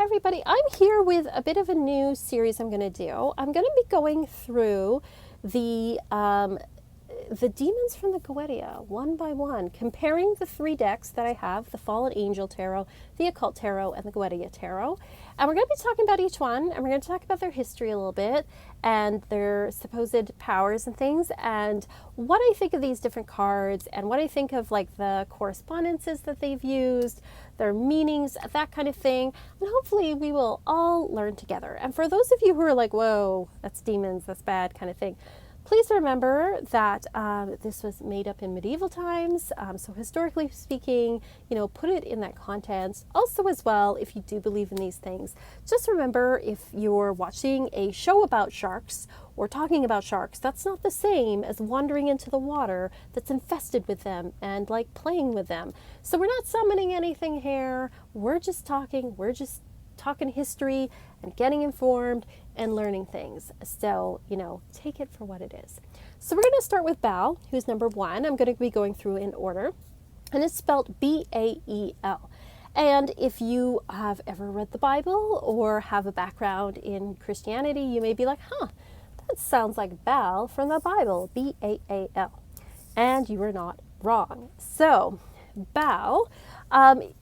Hi everybody, I'm here with a bit of a new series I'm going to do. I'm going to be going through the demons from the Goetia one by one, comparing the three decks that I have, the Fallen Angel Tarot, the Occult Tarot, and the Goetia Tarot. And we're going to be talking about each one, and we're going to talk about their history a little bit, and their supposed powers and things, and what I think of these different cards, and what I think of like the correspondences that they've used, their meanings, that kind of thing. And hopefully we will all learn together. And for those of you who are like, whoa, that's demons, that's bad kind of thing, please remember that this was made up in medieval times. So historically speaking, put it in that context. Also as well, if you do believe in these things, just remember if you're watching a show about sharks or talking about sharks, that's not the same as wandering into the water that's infested with them and like playing with them. So we're not summoning anything here. We're just talking history and getting informed and learning things. So, take it for what it is. So we're going to start with Bael, who's number 1. I'm going to be going through in order. And it's spelled B-A-E-L. And if you have ever read the Bible or have a background in Christianity, you may be like, that sounds like Baal from the Bible, B-A-A-L. And you are not wrong. So, Baal,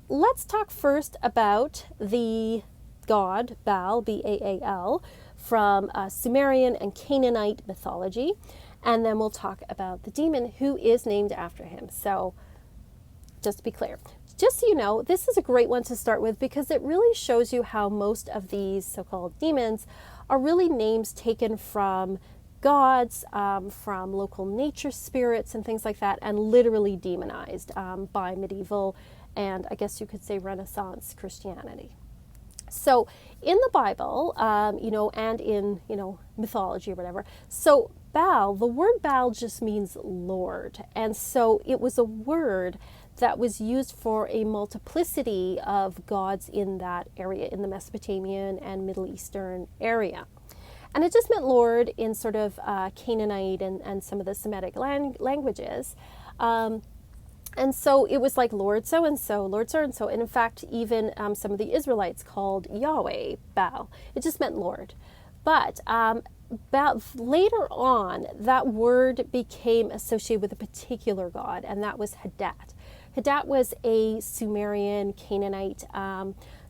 let's talk first about the god Baal, B-A-A-L, from Sumerian and Canaanite mythology. And then we'll talk about the demon who is named after him. So, just to be clear. Just so you know, this is a great one to start with because it really shows you how most of these so-called demons are really names taken from gods, from local nature spirits and things like that, and literally demonized by medieval and I guess you could say Renaissance Christianity. So in the Bible, and in, mythology or whatever, so Baal, the word Baal just means Lord. And so it was a word that was used for a multiplicity of gods in that area, in the Mesopotamian and Middle Eastern area. And it just meant Lord in sort of Canaanite and some of the Semitic languages. And so it was like Lord so-and-so, Lord so-and-so. And in fact, even some of the Israelites called Yahweh Baal. It just meant Lord. But later on, that word became associated with a particular god, and that was Hadat. Hadat was a Sumerian Canaanite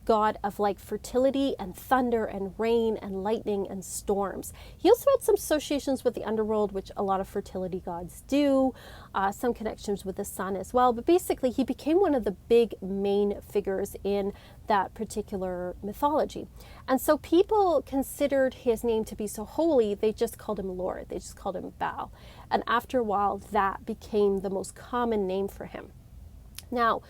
god of like fertility and thunder and rain and lightning and storms. He also had some associations with the underworld, which a lot of fertility gods do, some connections with the sun as well. But basically, he became one of the big main figures in that particular mythology. And so people considered his name to be so holy, they just called him Lord. They just called him Baal. And after a while, that became the most common name for him. Now,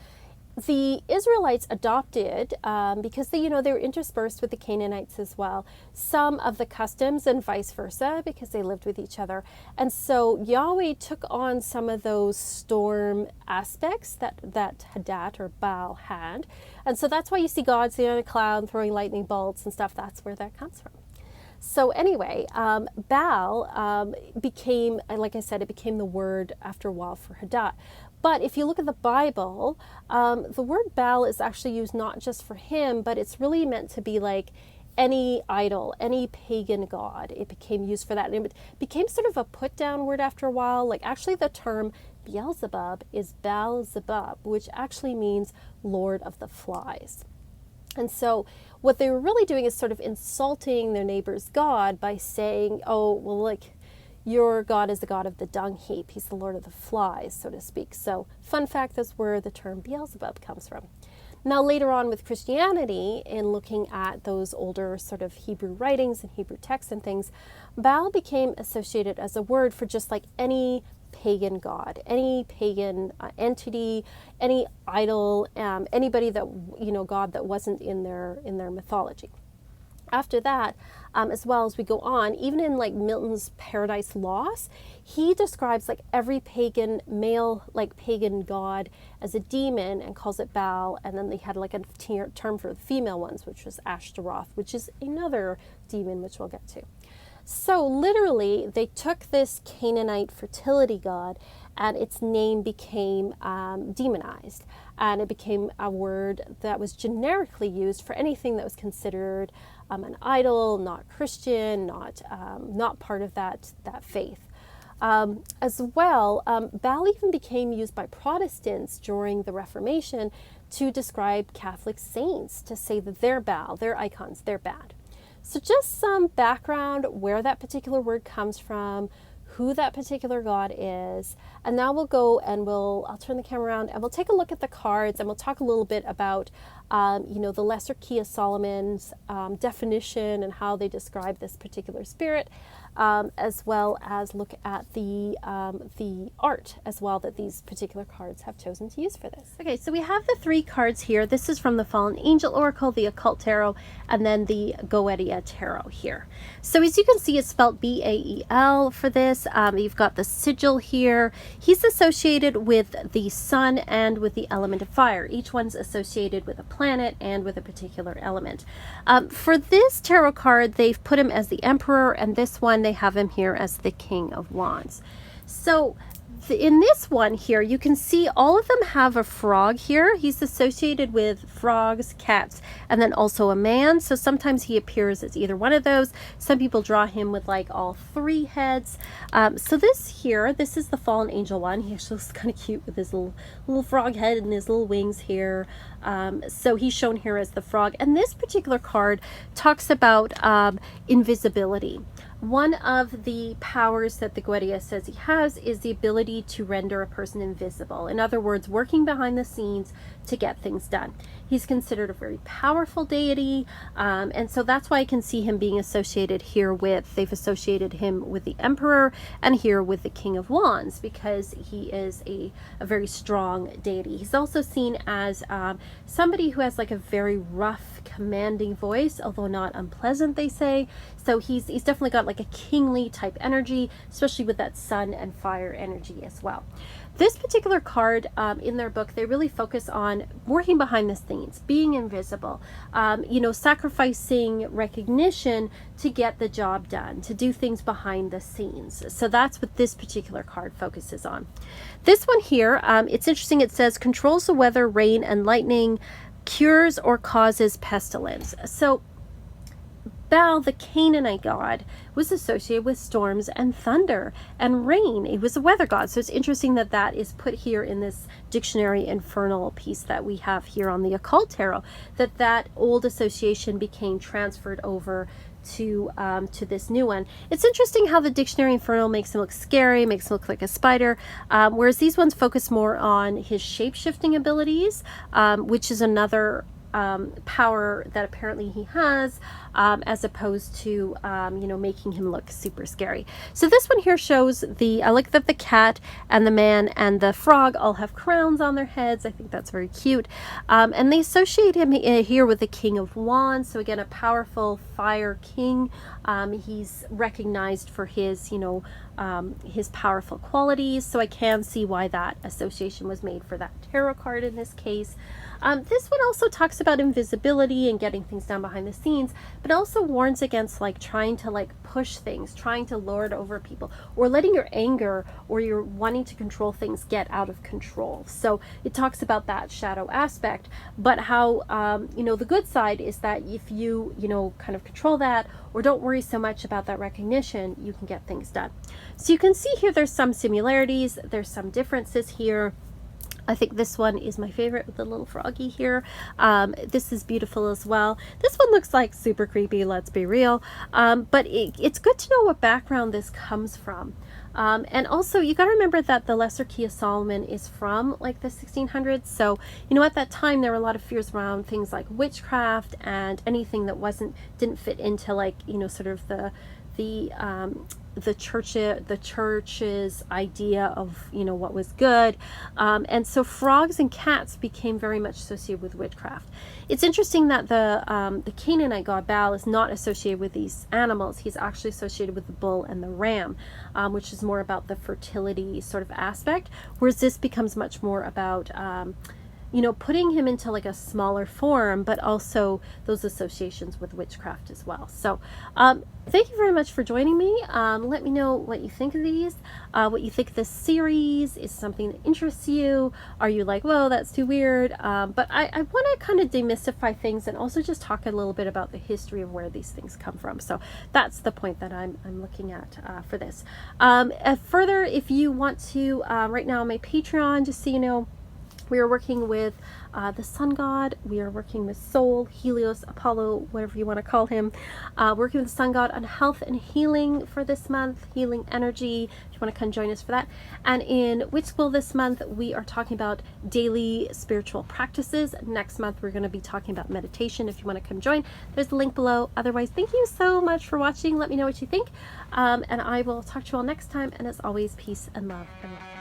the Israelites adopted, because they were interspersed with the Canaanites as well, some of the customs and vice versa because they lived with each other. And so Yahweh took on some of those storm aspects that Hadat or Baal had. And so that's why you see God sitting on a cloud throwing lightning bolts and stuff. That's where that comes from. So anyway, Baal became, like I said, it became the word after a while for Hadat. But if you look at the Bible, the word Baal is actually used not just for him, but it's really meant to be like any idol, any pagan god. It became used for that. And it became sort of a put-down word after a while. Like actually the term Beelzebub is Baal-zebub, which actually means Lord of the Flies. And so what they were really doing is sort of insulting their neighbor's god by saying, oh, well, like, your God is the God of the dung heap. He's the Lord of the Flies, so to speak. So, fun fact, that's where the term Beelzebub comes from. Now, later on with Christianity, in looking at those older sort of Hebrew writings and Hebrew texts and things, Baal became associated as a word for just like any pagan god, any pagan entity, any idol, anybody that, God that wasn't in their mythology. After that, as well as we go on, even in like Milton's Paradise Lost, he describes like every pagan male, like pagan god as a demon and calls it Baal. And then they had like a term for the female ones, which was Ashtaroth, which is another demon, which we'll get to. So literally, they took this Canaanite fertility god and its name became demonized, and it became a word that was generically used for anything that was considered an idol, not Christian, not part of that faith. As well, Baal even became used by Protestants during the Reformation to describe Catholic saints, to say that they're Baal, they're icons, they're bad. So just some background, where that particular word comes from, who that particular god is. And now we'll go and I'll turn the camera around and we'll take a look at the cards, and we'll talk a little bit about, the Lesser Key of Solomon's definition and how they describe this particular spirit, as well as look at the art as well that these particular cards have chosen to use for this. Okay, so we have the 3 cards here. This is from the Fallen Angel Oracle, the Occult Tarot, and then the Goetia Tarot here. So as you can see, it's spelled B-A-E-L for this. You've got the sigil here. He's associated with the sun and with the element of fire. Each one's associated with a planet and with a particular element. For this tarot card, they've put him as the Emperor, and this one they have him here as the King of Wands. So in this one here, you can see all of them have a frog here. He's associated with frogs, cats, and then also a man. So sometimes he appears as either one of those. Some people draw him with like all 3 heads. So this is the Fallen Angel one. He actually looks kind of cute with his little frog head and his little wings here. So he's shown here as the frog. And this particular card talks about invisibility. One of the powers that the Goetia says he has is the ability to render a person invisible. In other words, working behind the scenes to get things done. He's considered a very powerful deity, and so that's why I can see him being associated here with, they've associated him with the Emperor and here with the King of Wands, because he is a very strong deity. He's also seen as somebody who has like a very rough, commanding voice, although not unpleasant, they say. So he's definitely got like a kingly type energy, especially with that sun and fire energy as well. This particular card in their book, they really focus on working behind the scenes, being invisible, sacrificing recognition to get the job done, to do things behind the scenes. So that's what this particular card focuses on. This one here, it's interesting. It says controls the weather, rain and lightning, cures or causes pestilence. So Baal, the Canaanite god, was associated with storms and thunder and rain. He was a weather god. So it's interesting that that is put here in this dictionary infernal piece that we have here on the Occult Tarot, that old association became transferred over to this new one. It's interesting how the dictionary infernal makes him look scary, makes him look like a spider, whereas these ones focus more on his shape-shifting abilities, which is another power that apparently he has, as opposed to making him look super scary. So this one here shows I like that the cat and the man and the frog all have crowns on their heads. I think that's very cute, and they associate him here with the King of Wands. So again, a powerful fire king. He's recognized for his powerful qualities, so I can see why that association was made for that tarot card in this case. This one also talks about invisibility and getting things done behind the scenes, but also warns against trying to push things, trying to lord over people, or letting your anger or your wanting to control things get out of control. So it talks about that shadow aspect, but how the good side is that if you kind of control that, or don't worry so much about that recognition, you can get things done. So you can see here there's some similarities, there's some differences here. I think this one is my favorite with the little froggy here. This is beautiful as well. This one looks like super creepy, let's be real. But it's good to know what background this comes from. And also you got to remember that the Lesser Key of Solomon is from the 1600s. So, at that time there were a lot of fears around things like witchcraft and anything that didn't fit into sort of the church's idea of what was good, and so frogs and cats became very much associated with witchcraft. It's interesting that the Canaanite god Baal is not associated with these animals. He's actually associated with the bull and the ram, which is more about the fertility sort of aspect, whereas this becomes much more about putting him into like a smaller form, but also those associations with witchcraft as well. So thank you very much for joining me. Let me know what you think of these, what you think of this series. Is something that interests you? Are you like, whoa, that's too weird? But I want to kind of demystify things and also just talk a little bit about the history of where these things come from. So that's the point that I'm looking at for this. Further, if you want to, right now on my Patreon, just so you know, we are working with the sun god. We are working with Sol, Helios, Apollo, whatever you want to call him. Working with the sun god on health and healing for this month, healing energy. If you want to come join us for that. And in Witch School this month, we are talking about daily spiritual practices. Next month, we're going to be talking about meditation. If you want to come join, there's the link below. Otherwise, thank you so much for watching. Let me know what you think. And I will talk to you all next time. And as always, peace and love and love.